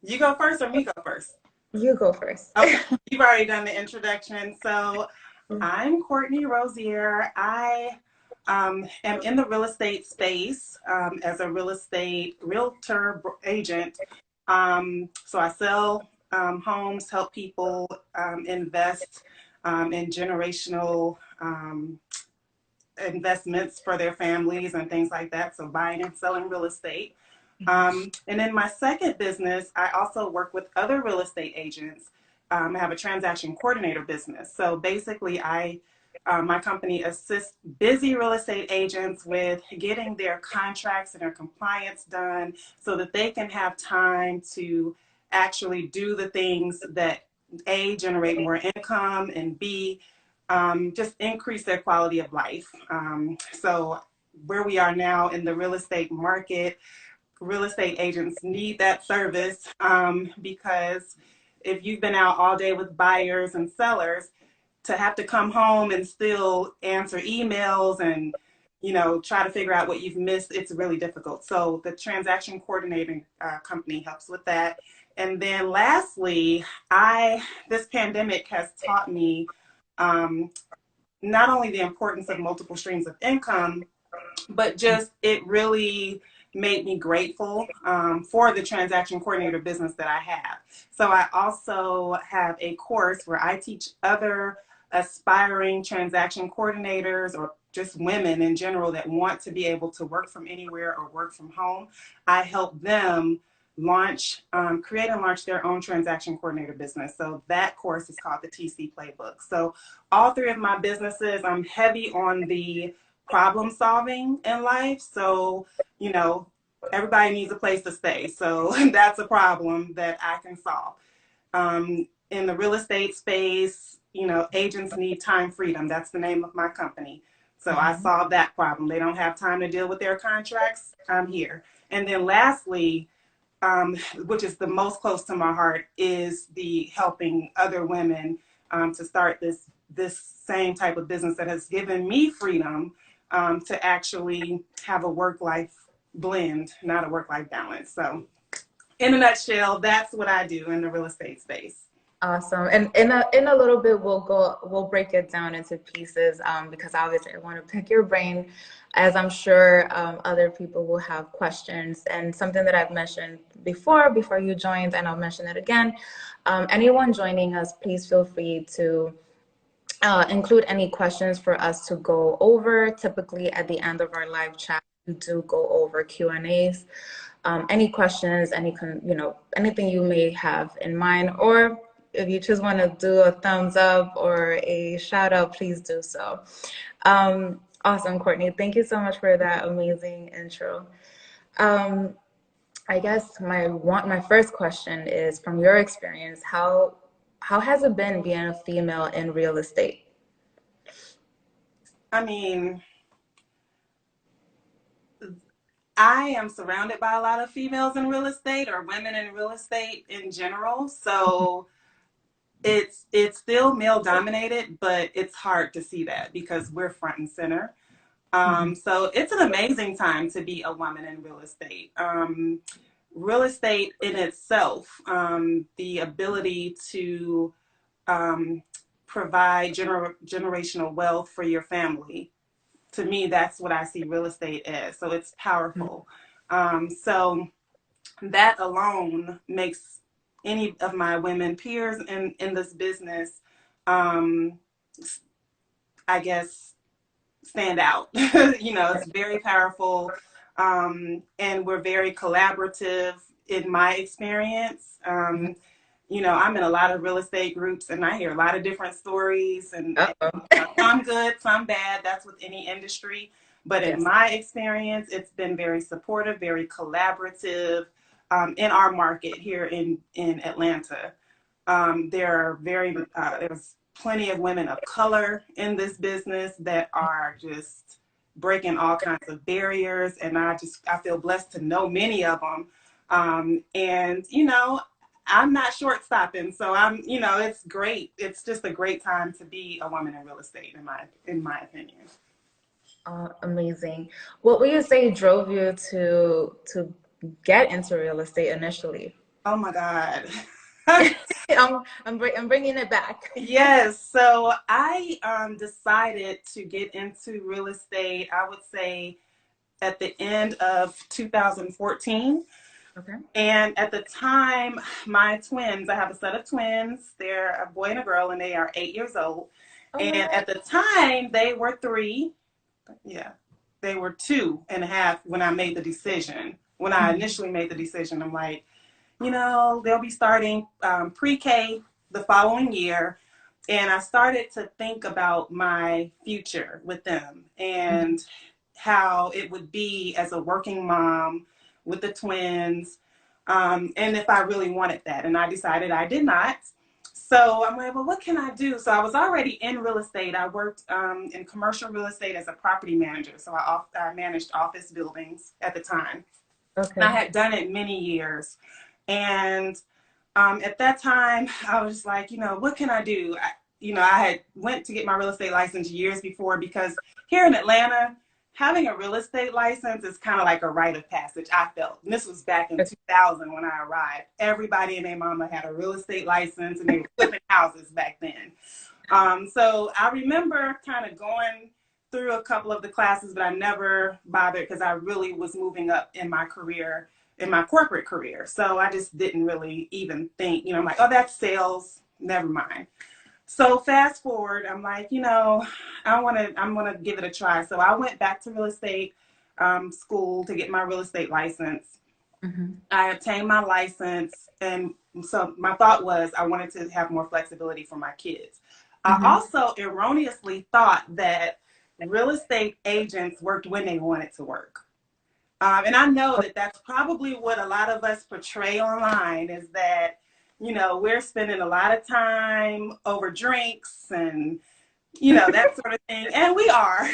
You go first or me go first? You go first. Okay, you've already done the introduction. So I'm Courtney Rosier. I am in the real estate space as a real estate realtor agent. So I sell homes, help people invest in generational investments for their families and things like that. So buying and selling real estate. And in my second business, I also work with other real estate agents. I have a transaction coordinator business. So basically, my company assists busy real estate agents with getting their contracts and their compliance done so that they can have time to actually do the things that A, generate more income, and B, just increase their quality of life. So where we are now in the real estate market, real estate agents need that service because if you've been out all day with buyers and sellers, to have to come home and still answer emails and try to figure out what you've missed, it's really difficult. So the transaction coordinating company helps with that. And then lastly, I this pandemic has taught me um, not only the importance of multiple streams of income, but just it really made me grateful for the transaction coordinator business that I have. So I also have a course where I teach other aspiring transaction coordinators or just women in general that want to be able to work from anywhere or work from home. I help them create and launch their own transaction coordinator business. So that course is called the TC Playbook. So all three of my businesses, I'm heavy on the problem solving in life. So, you know, everybody needs a place to stay. So that's a problem that I can solve. In the real estate space, agents need time freedom. That's the name of my company. So I Mhm. solve that problem. They don't have time to deal with their contracts. I'm here. And then lastly, which is the most close to my heart, is the helping other women to start this same type of business that has given me freedom to actually have a work-life blend, not a work-life balance. So, in a nutshell, that's what I do in the real estate space. Awesome. And in a little bit, we'll break it down into pieces because obviously I want to pick your brain, as I'm sure other people will have questions. And something that I've mentioned before you joined, and I'll mention it again. Anyone joining us, please feel free to include any questions for us to go over. Typically, at the end of our live chat, we do go over Q&As. Any questions, anything you may have in mind, or if you just want to do a thumbs up or a shout out, please do so. Awesome, Courtney. Thank you so much for that amazing intro. Um, I guess my first question is, from your experience, how has it been being a female in real estate? I mean, I am surrounded by a lot of females in real estate or women in real estate in general. So it's still male dominated, but it's hard to see that because we're front and center. Mhm. So it's an amazing time to be a woman in real estate. Real estate in itself, the ability to um, provide generational wealth for your family. To me, that's what I see real estate as. So it's powerful. So that alone makes any of my women peers in this business, um, I guess, stand out. It's very powerful, and we're very collaborative in my experience. I'm in a lot of real estate groups, and I hear a lot of different stories, and Uh-oh. some good, some bad. That's with any industry. But in Yes. my experience, it's been very supportive, very collaborative in our market here in Atlanta. There's plenty of women of color in this business that are just breaking all kinds of barriers, and I feel blessed to know many of them. And I'm not short stopping, so it's great. It's just a great time to be a woman in real estate, in my opinion. Amazing. What would you say drove you to get into real estate initially? Oh my God. I'm bringing it back. Yes, so I decided to get into real estate, I would say at the end of 2014. Okay. And at the time, my twins, I have a set of twins, they're a boy and a girl, and they are 8 years old. Oh my And God. at the time, they were three. Yeah, they were 2.5 when I made the decision. When I Mhm. initially made the decision, I'm like, they'll be starting pre-K the following year. And I started to think about my future with them Mhm. and how it would be as a working mom with the twins, and if I really wanted that. And I decided I did not. So I'm like, well, what can I do? So I was already in real estate. I worked in commercial real estate as a property manager. So I managed office buildings at the time. And I Okay. had done it many years. And at that time, I was like, what can I do? I had went to get my real estate license years before because here in Atlanta, having a real estate license is kind of like a rite of passage, I felt. And this was back in 2000 when I arrived. Everybody and their mama had a real estate license and they were flipping houses back then. So I remember kind of going through a couple of the classes, but I never bothered because I really was moving up in my career, in my corporate career. So I just didn't really even think, I'm like, oh, that's sales. Never mind. So fast forward, I'm like, I'm gonna give it a try. So I went back to real estate school to get my real estate license. Mhm. I obtained my license, and so my thought was I wanted to have more flexibility for my kids. I Mhm. also erroneously thought that real estate agents worked when they wanted to work. And I know that that's probably what a lot of us portray online is that, we're spending a lot of time over drinks and, that sort of thing. And we are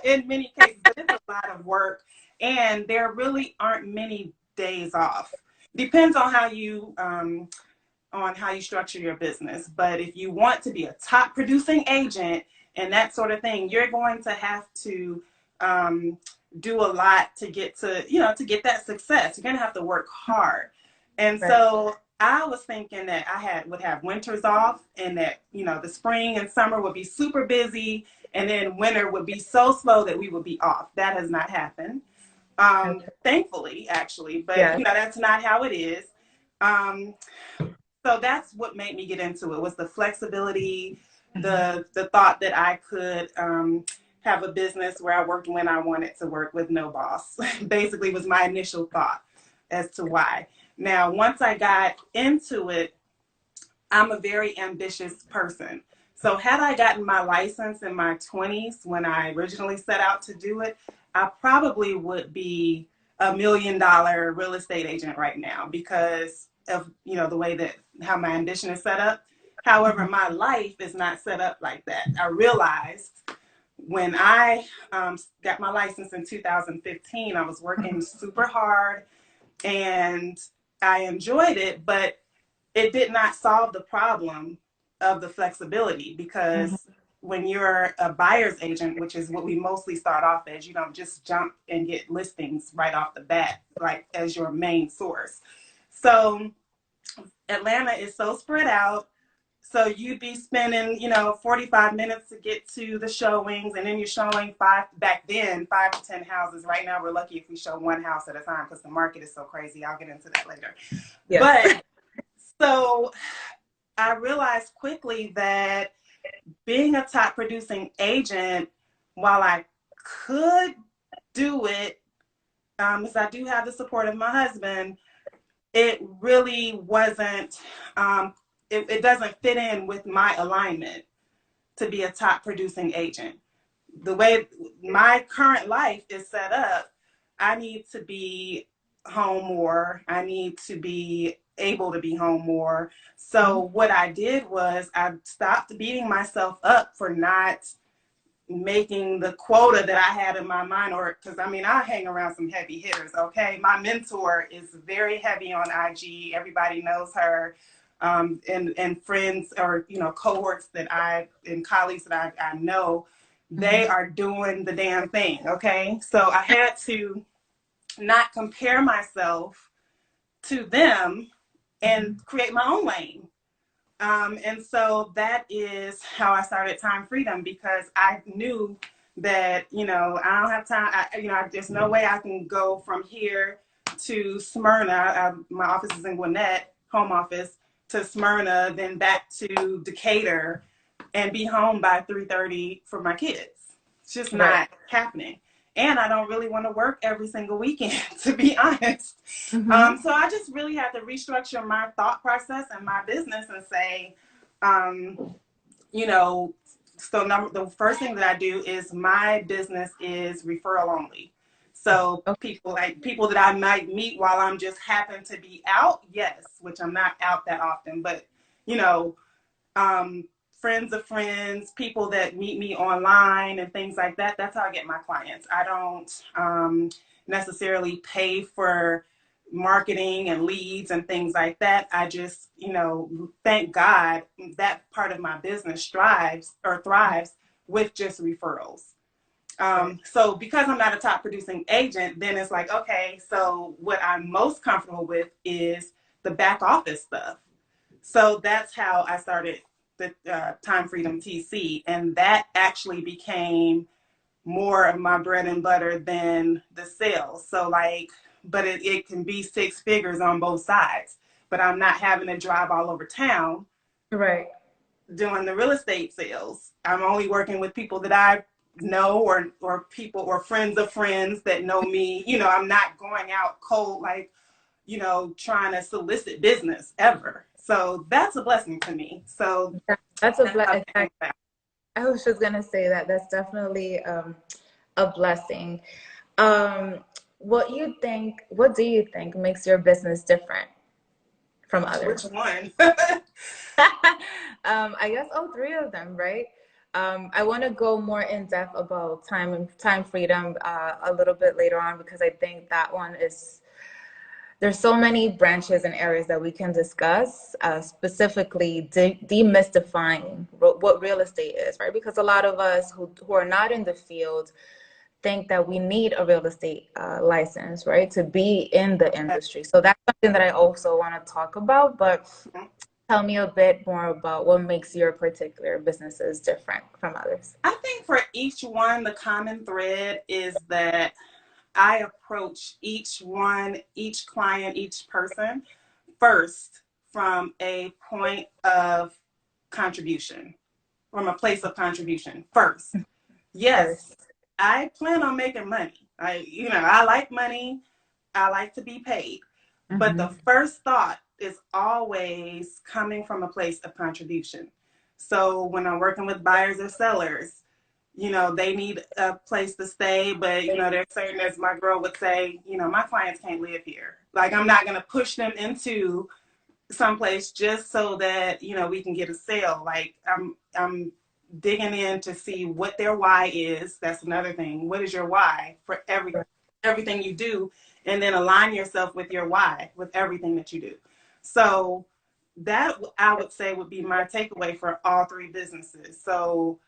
in many cases, but it's a lot of work. And there really aren't many days off. Depends on how you structure your business. But if you want to be a top producing agent and that sort of thing, you're going to have to um, do a lot to get to get that success. You're going to have to work hard. And Right. so I was thinking that would have winters off and that, the spring and summer would be super busy and then winter would be so slow that we would be off. That has not happened. Okay. Thankfully, actually, but Yes. that's not how it is. Um, so that's what made me get into it was the flexibility, Mhm. the thought that I could have a business where I worked when I wanted to work with no boss. Basically, was my initial thought as to why. Now, once I got into it, I'm a very ambitious person. So had I gotten my license in my 20s when I originally set out to do it, I probably would be $1 million real estate agent right now because of the way that how my ambition is set up. However, Mhm. my life is not set up like that. I realized when I got my license in 2015, I was working super hard and I enjoyed it, but it did not solve the problem of the flexibility Mhm. because when you're a buyer's agent, which is what we mostly start off as, you don't just jump and get listings right off the bat, like as your main source. So Atlanta is so spread out. So you'd be spending, 45 minutes to get to the showings, and then you're showing back then, 5 to 10 houses. Right now, we're lucky if we show one house at a time because the market is so crazy. I'll get into that later. Yes. But so I realized quickly that being a top producing agent, while I could do it, because I do have the support of my husband, it really wasn't, it doesn't fit in with my alignment to be a top producing agent. The way my current life is set up, I need to be home more. I need to be able to be home more. So Mhm. what I did was I stopped beating myself up for not making the quota that I had in my mind, or because I hang around some heavy hitters. Okay, my mentor is very heavy on IG. Everybody knows her, and friends or cohorts that I and colleagues that I know, they Mhm. are doing the damn thing. Okay, so I had to not compare myself to them and create my own lane. And so that is how I started Time Freedom, because I knew that, I don't have time. There's no way I can go from here to Smyrna. My office is in Gwinnett, home office, to Smyrna, then back to Decatur, and be home by 3:30 for my kids. It's just Right. not happening. And I don't really want to work every single weekend, to be honest. Mm-hmm. So I just really had to restructure my thought process and my business and say, um, you know, the first thing that I do is my business is referral only. So Okay. people that I might meet while I'm just happen to be out, yes, which I'm not out that often, but you know, um, friends of friends, people that meet me online and things like that. That's how I get my clients. I don't necessarily pay for marketing and leads and things like that. I just, thank God that part of my business thrives with just referrals. Right. So because I'm not a top producing agent, then it's like, okay, so what I'm most comfortable with is the back office stuff. So that's how I started the Time Freedom TC, and that actually became more of my bread and butter than the sales. So but it can be six figures on both sides. But I'm not having to drive all over town Right. doing the real estate sales. I'm only working with people that I know, or people or friends of friends that know me. I'm not going out cold trying to solicit business ever. So that's a blessing to me. So That's a that's how that came blessing. about. I was just gonna say that that's definitely a blessing. Um, what do you think makes your business different from Which others? one? I guess all three of them, right? I want to go more in depth about time freedom a little bit later on because I think that one is there's so many branches and areas that we can discuss, specifically demystifying what real estate is, right? Because a lot of us who are not in the field think that we need a real estate license, right, to be in the industry. So that's something that I also want to talk about. But tell me a bit more about what makes your particular businesses different from others. I think for each one, the common thread is that I approach each client, each person first from a point of contribution, from a place of contribution first. Yes, First. I plan on making money. I like money. I like to be paid. But the Mm-hmm. first thought is always coming from a place of contribution. So when I'm working with buyers or sellers, they need a place to stay, but they're certain, as my girl would say, my clients can't live here. Like, I'm not going to push them into someplace just so that we can get a sale. Like, I'm digging in to see what their why is. That's another thing. What is your why for everything you do? And then align yourself with your why with everything that you do. So that, I would say, would be my takeaway for all three businesses. So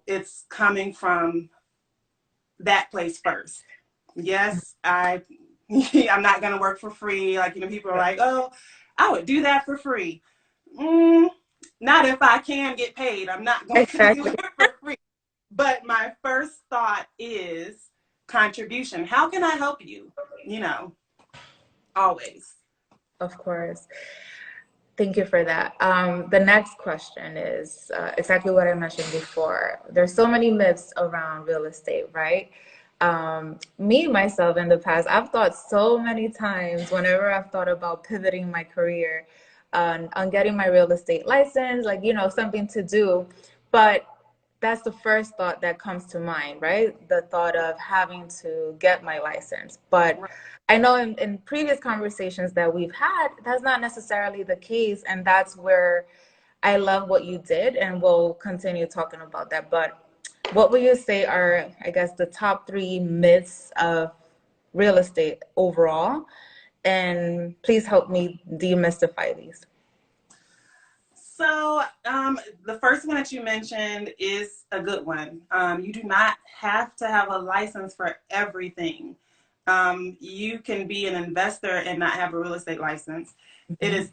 it's coming from that place first. Yes, I'm not going to work for free. Like, people are like, oh, I would do that for free. Mm, Not if I can get paid. I'm not going to do Exactly. it for free. But my first thought is contribution. How can I help you? Always. Of course. Thank you for that. The next question is exactly what I mentioned before. There's so many myths around real estate, right? Me, myself, in the past, I've thought so many times whenever I've thought about pivoting my career on getting my real estate license, like, something to do. But that's the first thought that comes to mind, right? The thought of having to get my license. But Right. I know in previous conversations that we've had, that's not necessarily the case. And that's where I love what you did, and we'll continue talking about that. But what would you say are, I guess, the top three myths of real estate overall? And please help me demystify these. So, the first one that you mentioned is a good one. You do not have to have a license for everything. You can be an investor and not have a real estate license. It is